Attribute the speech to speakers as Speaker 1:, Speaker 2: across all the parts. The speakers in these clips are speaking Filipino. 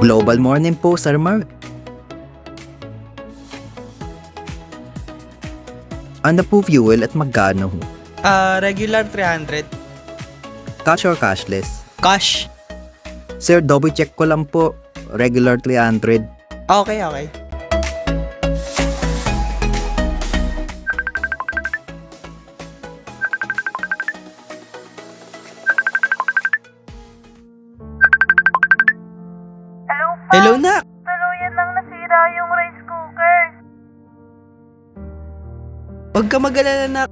Speaker 1: Global morning po, Sir Mark. Ano po fuel at magkano ho?
Speaker 2: Regular 300.
Speaker 1: Cash or cashless?
Speaker 2: Cash.
Speaker 1: Sir, double check ko lang po. Regular 300.
Speaker 2: Okay, okay.
Speaker 3: Hello po.
Speaker 2: Hello, Nak.
Speaker 3: Tuluyan nang nasira yung rice cooker.
Speaker 2: Huwag ka mag-alala, Nak.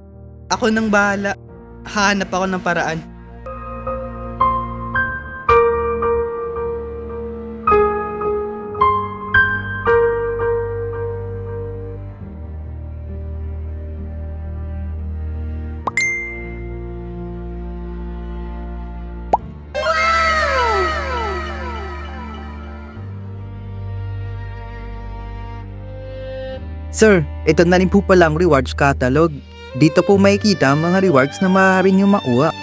Speaker 2: Ako nang bahala. Hahanap ako ng paraan.
Speaker 1: Sir, ito na rin po palang rewards catalog. Dito po makikita ang mga rewards na maaari nyo makuha.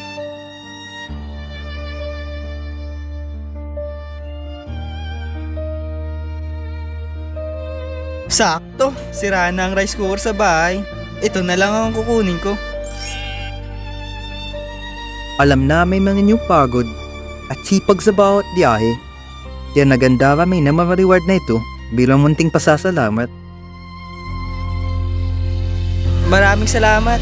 Speaker 2: Sakto. Sira na ang rice cooker sa bahay. Ito na lang ang kukunin ko.
Speaker 1: Alam namin mga inyong pagod at sipag sa bawat biyahe. Kaya naganda kami na mga reward na ito bilang munting pasasalamat.
Speaker 2: Maraming salamat.